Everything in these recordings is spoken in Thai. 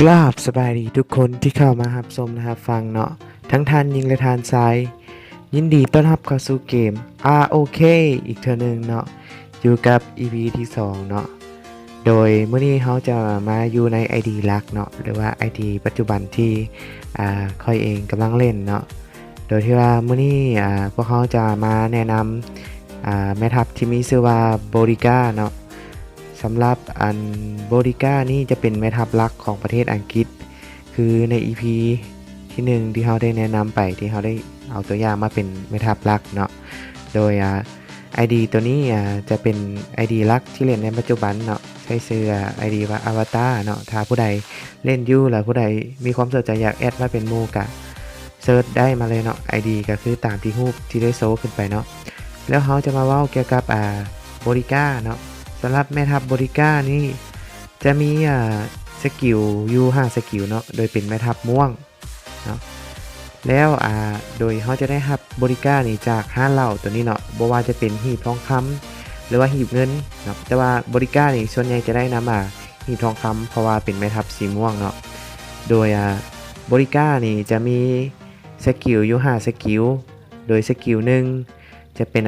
กราบสบายดีทุกคนที่เข้ามารับชมนะครับฟังเนาะทั้งทานยิงและทานซ้ายยินดีต้อนรับเข้าสู่เกม ROK อีกเทื่อนึงเนาะอยู่กับ EP ที่2เนาะโดยมื้อนี้เขาจะมาอยู่ใน ID หลักเนาะหรือว่า ID ปัจจุบันที่ค่อยเองกำลังเล่นเนาะโดยที่ว่ามื้อนี้พวกเขาจะมาแนะนำแม่ทัพที่มีชื่อว่าโบริก้าเนาะสำหรับโบริก้านี่จะเป็นแม่ทัพหลักของประเทศอังกฤษคือใน EP ที่1ที่เขาได้แนะนำไปที่เขาได้เอาตัวอย่างมาเป็นแม่ทัพหลักเนาะโดยID ตัวนี้จะเป็น ID หลักที่เล่นในปัจจุบันเนาะใช้ชื่อ ID ว่าอวตารเนาะถ้าผู้ใดเล่นอยู่แล้วผู้ใดมีความสนใจอยากแอดมาเป็นหมู่กะเซิร์ชได้มาเลยเนาะ ID ก็คือตามที่รูปที่ได้โซขึ้นไปเนาะแล้วเขาจะมาเว้าเกี่ยวกับโบริก้าเนาะสำหรับแม่ทัพโบริก้านี่จะมีสกิลอยู่5สกิลเนาะโดยเป็นแม่ทัพม่วงเนาะแล้วโดยเขาจะได้รับบริการนี่จากห้านเหล่าตัวนี้เนาะบ่ว่าจะเป็นหีบทองคำหรือว่าหีบเงินเนาะแต่ว่าบริการนี่ส่วนใหญ่จะได้นำหีบทองคำเพราะว่าเป็นแม่ทัพสีม่วงเนาะโดยบริการนี่จะมีสกิลอยู่5สกิลโดยสกิลหนึ่งจะเป็น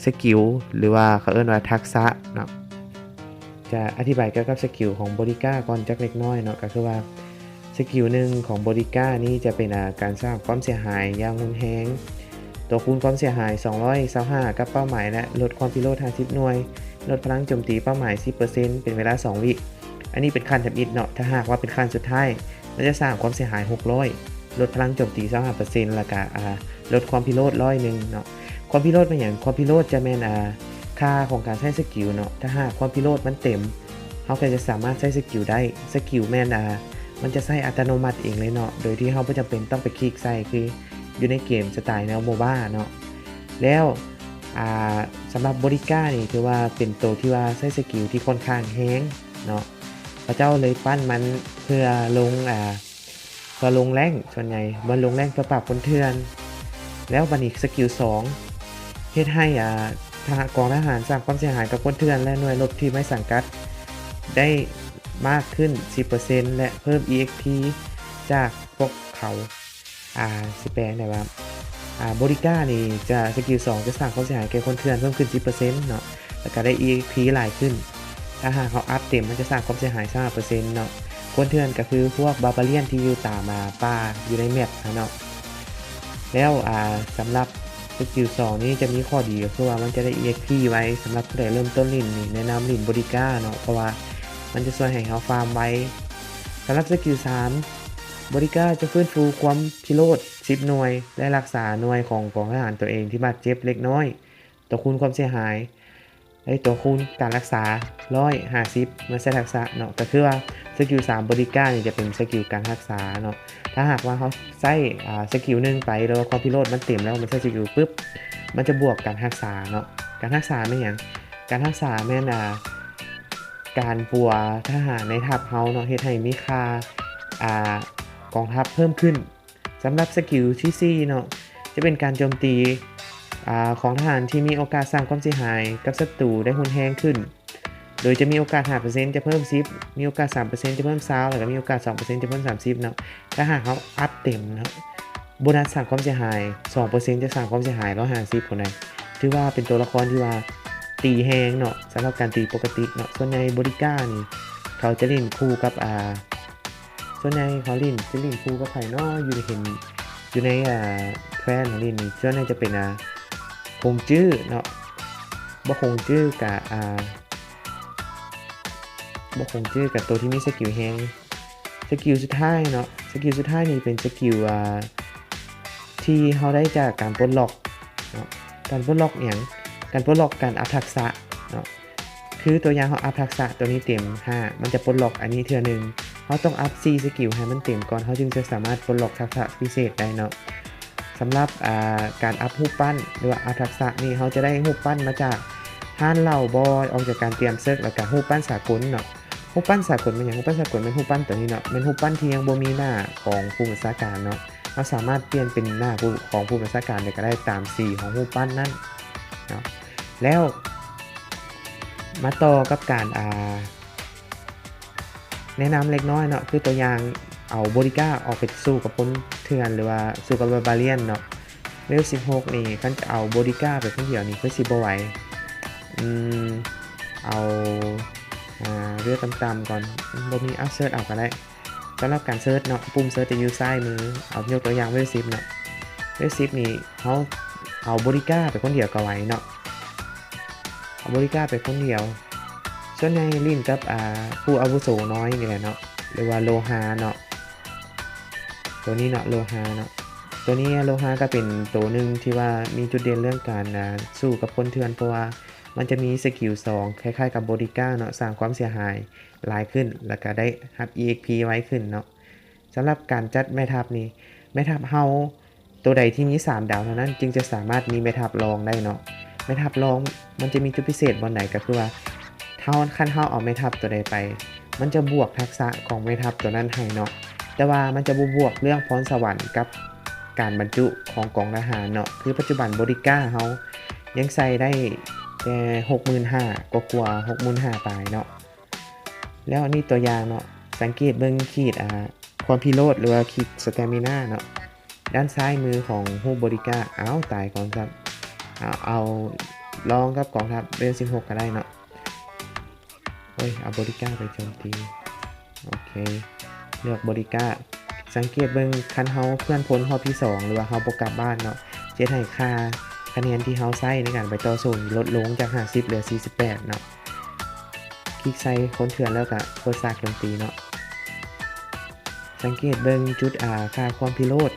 สกิลหรือว่าเขาเรียกว่าทักษะเนาะจะอธิบายเกี่ยวกับสกิลของบริการก่อนจักเล็กน้อยเนาะก็คือว่าสกิลหนึ่งของบริก้านี้จะเป็นการสร้างความเสียหายอย่างรุนแรงตัวคูณความเสียหาย225กับเป้าหมายและลดความพิโรธ50หน่วยลดพลังโจมตีเป้าหมาย 10% เป็นเวลา2วิอันนี้เป็นขั้นทำอิฐเนาะถ้าหากว่าเป็นขั้นสุดท้ายมันจะสร้างความเสียหาย600ลดพลังโจมตี 25% แล้วก็ลดความพิโรธ100เนาะความพิโรธเป็นอย่างความพิโรธจะแม่นค่าของการใช้สกิลเนาะถ้าหากความพิโรธมันเต็มเขาก็จะสามารถใช้สกิลได้สกิลแม่นมันจะใส่อัตโนมัติเองเลยเนาะโดยที่เราไม่จำเป็นต้องไปคลิกใส่คืออยู่ในเกมสไตล์แนวโมบ้าเนาะแล้วสำหรับบริก้านี่ถือว่าเป็นตัวที่ว่าใช้สกิลที่ค่อนข้างแห้งเนาะพระเจ้าเลยปั้นมันเพื่อลงแรงส่วนใหญ่บนลงแรงเพื่อปราบคนเถื่อนแล้วบันอีกสกิล2เฮ็ดให้ทหารกองทหารสร้างความเสียหายกับคนเถื่อนและหน่วยรบที่ไม่สังกัดได้มากขึ้น 10% และเพิ่ม EXP จากพวกเขาสิแปลงได้ว่าบริก้านี่จะสกิล2จะสร้างความเสียหายแก่คนเถื่อนเพิ่มขึ้น 10% เนาะแล้วก็ได้ EXP หลายขึ้นถ้าหากเขาอัพเต็มมันจะสร้างความเสียหาย 5% เนาะคนเถื่อนก็คือพวกบาร์บาเรียนที่อยู่ตามป่าอยู่ในแมปเนาะแล้วสำหรับสกิล2นี้จะมีข้อดีก็คือว่ามันจะได้ EXP ไว้สำหรับผู้ใดเริ่มต้นลิ่นนี่แนะนำลิ่นบริก้าเนาะเพราะว่ามันจะช่วยให้เขาฟาร์มไว้สำหรับสกิล3บริก้าจะฟื้นฟูความพิโรธ10หน่วยและรักษาหน่วยของกองทหารตัวเองที่บาดเจ็บเล็กน้อยตัวคูณความเสียหายตัวคูณการรักษา150มันใช้ทักษะเนาะก็คือว่าสกิล3บริก้านี่จะเป็นสกิลการรักษาเนาะถ้าหากว่าเขาใช้สกิลนึงไปแล้วความพิโรธมันเต็มแล้วมันใช้สกิลปุ๊บมันจะบวกการรักษาเนาะการรักษาไม่อย่างการรักษาแม่นการปัวทหารในทัพเฮาเนาะเฮ็ดให้มีค่ากองทัพเพิ่มขึ้นสำหรับสกิลที่4เนาะจะเป็นการโจมตีของทหารที่มีโอกาสสร้างความเสียหายกับศัตรูได้รุนแรงขึ้นโดยจะมีโอกาส 5% จะเพิ่ม10มีโอกาส 3% จะเพิ่ม20แล้วก็มีโอกาส 2% จะเพิ่ม30เนาะถ้าหากเขาอัพเต็มเนาะโบนัสสร้างความเสียหาย 2% จะสร้างความเสียหาย150คนใดถือว่าเป็นตัวละครที่ว่าตีแฮงเนาะสำหรับการตีปกติเนาะส่วนในบริก้านี่เขาจะเล่นคู่กับส่วนในเขาเล่นคู่กับไผ่เนาะอยู่ในเห็นอยู่ในแคว้นของเล่นนี่ส่วนในจะเป็นคงจื้อเนาะบ่คงจื้อกับบ่คงจื้อกับตัวที่มีสกิลแฮงสกิลสุดท้ายเนาะสกิลสุดท้ายนี่เป็นสกิลที่เขาได้จากการปลดล็อกเนาะการปลดล็อกอย่างการปลดล็อกการอัพทักษะเนาะคือตัวอย่างเขาอัพทักษะตัวนี้เต็ม5มันจะปลดล็อกอันนี้เทื่อนึงเขาต้องอัพ4สกิลให้มันเต็มก่อนเขาจึงจะสามารถปลดล็อกทักษะพิเศษได้เนาะสำหรับการอัพรูปปั้นหรือว่าอัพทักษะนี่เขาจะได้รูปปั้นมาจากห้านเหล่าบอยออกจากการเตรียมเซิร์ฟแล้วก็รูปปั้นสากลเนาะรูปปั้นสากลเป็นอย่างรูปปั้นสากลเป็นรูปปั้นตัวนี้เนาะเป็นรูปปั้นที่ยังบ่มีหน้าของผู้บัญชาการเนาะเราสามารถเปลี่ยนเป็นหน้าของผู้บัญชาการได้ก็ได้ตามสีของรูปปั้นนั้นเนาะแล้วมาต่อกับการ แนะนำเล็กน้อยเนาะคือตัวอย่างเอาบริก้าออกไปสู้กับคนเถื่อนหรือว่าสู้กับบาเลียนเนาะเลเวล16นี่คันจะเอาบริก้าไปคนเดียวนี่คือสิบ่ไหวเอาเลือกต่ำๆก่อนบ่มีเอาเซิร์ชเอาก็ได้สำหรับการเซิร์ชเนาะปุ่มเซิร์ชจะอยู่ซ้ายมือเอายกตัวอย่างเวล10เนาะเวล10นี่เขาเอาบริก้าไปคนเดียวก็ไหวเนาะเอาบริก้าไปคนเดียวส่วนในลิ้นกับผู้อาวุโสน้อยนี่แหละเนาะหรือว่าโลหะเนาะตัวนี้เนาะโลหะเนาะตัวนี้โลหะก็เป็นตัวหนึ่งที่ว่ามีจุดเด่นเรื่องการสู้กับคนเถื่อนเพราะว่ามันจะมีสกิล2คล้ายๆกับบอดี้ก้าเนาะสร้างความเสียหายหลายขึ้นแล้วก็ได้รับ EXP ไว้ขึ้นเนาะสำหรับการจัดแม่ทัพนี้แม่ทัพเฮาตัวใดที่มี3ดาวเท่านั้นจึงจะสามารถมีแม่ทัพรองได้เนาะแม่ทัพรองมันจะมีจุดพิเศษบนไหนก็คือว่าขั้นเฮาเอาแม่ทัพตัวใดไปมันจะบวกทักษะของแม่ทัพตัวนั้นให้เนาะแต่ว่ามันจะบวกเรื่องพรสวรรค์กับการบรรจุของกองทหารเนาะคือปัจจุบันบริก้าเฮายังใส่ได้แต่ 65,000 กว่า65,000 ปลายเนาะแล้วอันนี้ตัวอย่างเนาะสังเกตเบิ่งขีดความพิโรธหรือว่าขีดสเตมิน่าเนาะด้านซ้ายมือของฮูบริก้าตายก่อนครับเอาลองกับกองทัพเบล16ก็ได้เนาะเอาบริก้าไปโจมตีโอเคเลือกบริก้าสังเกตเบิ่งคันเฮาเพื่อนพ้นรอบที่2หรือว่าเฮาบ่กลับบ้านเนาะเจ็ดให้ค่าคะแนนที่เฮาใช้ในการไปต่อสู้ลดลงจาก50เหลือ48เนาะคลิกใส่คนเถื่อนแล้วก็เปิดซากโจมตีเนาะสังเกตเบิ่งจุดค่าความพิโรธ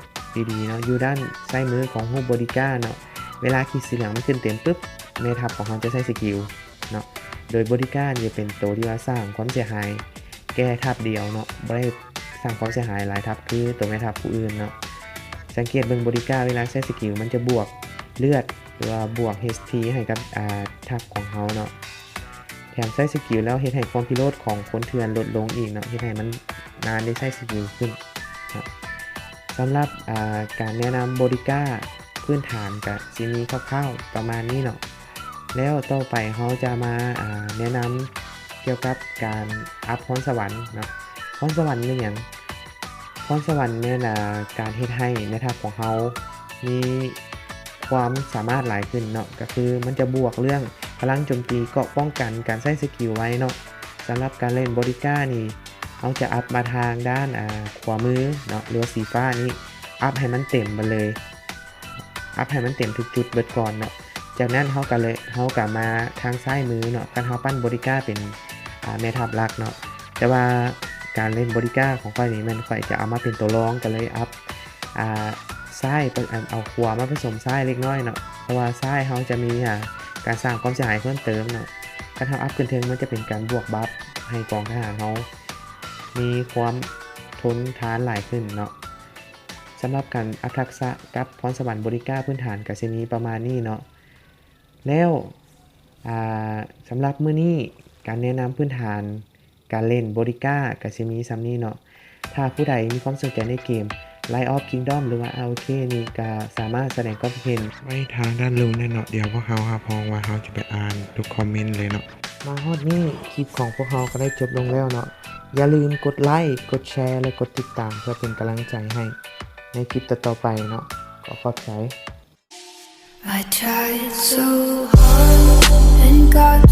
ดีๆเนาะอยู่ด้านซ้ายมือของฮูบริก้าเนาะเวลาขีดสีเหลืองมันขึ้นเต็มปุ๊บแม่ทัพของเขาจะใช้สกิลเนาะโดยบริก้าจะเป็นตัวที่ว่าสร้างความเสียหายแก้ทัพเดียวเนาะไม่ได้สร้างความเสียหายหลายทัพคือตัวแม่ทัพผู้อื่นเนาะสังเกตเบิ่งบริก้าเวลาใช้สกิลมันจะบวกเลือดหรือว่าบวก HP ให้กับทัพของเขาเนาะแถมใช้สกิลแล้วเฮ็ดให้ความพิโรธของคนเถื่อนลดลงอีกเนาะเฮ็ดให้มันนานได้ใช้สกิลขึ้นนะสำหรับการแนะนำบริก้าพื้นฐานกับซีมีคร่าวๆประมาณนี้เนาะแล้วต่อไปเขาจะมาแนะนำเกี่ยวกับการอัพพรสวรรค์เนาะพรสวรรค์เป็นอย่างพรสวรรค์เนี่ยนะการเฮ็ดให้แม่ทัพของเขามีความสามารถหลายขึ้นเนาะก็คือมันจะบวกเรื่องพลังโจมตีเกราะป้องกันการใช้สกิลไว้เนาะสำหรับการเล่นบริก้านี่เขาจะอัพมาทางด้านขวามือเนาะหรือสีฟ้านี้อัพให้มันเต็มไปเลยอัพให้มันเต็มทุกจุดเบิดก่อนเนาะจากนั้นเขากลับมาทางซ้ายมือเนาะการเขาปั้นบริก้าเป็นแม่ทัพหลักเนาะแต่ว่าการเล่นบริก้าของฝ่ายนี้มันฝ่ายจะเอามาเป็นตัวรองกันเลยอัพซ้ายเอาขวามาผสมซ้ายเล็กน้อยเนาะเพราะว่าซ้ายเขาจะมีการสร้างความเสียหายเพิ่มเติมเนาะการทำอัพขึ้นเทิงมันจะเป็นการบวกบัฟให้กองทหารเขามีความทนทานหลายขึ้นเนาะสำหรับการอัพทักษะกับพรสวรรค์บริก้าพื้นฐานกับเซมีประมาณนี้เนาะแล้วสำหรับมื้อนี้การแนะนำพื้นฐานการเล่นบริก้ากับเซมีซัมนี่เนาะถ้าผู้ใดมีความสนใจในเกม Line of Kingdom หรือว่า AOK นี่ก็สามารถแสดงความเห็นไว้ทางด้านลุงได้เนาะเดี๋ยวพวกเขาพองว่าเขาจะไปอ่านทุกคอมเมนต์เลยเนาะมาฮอดนี้คลิปของพวกเขาก็ได้จบลงแล้วเนาะอย่าลืมกดไลค์กดแชร์และกดติดตามเพื่อเป็นกำลังใจให้ในคลิปต่อๆไปเนาะขอบใจ I tried so hard and got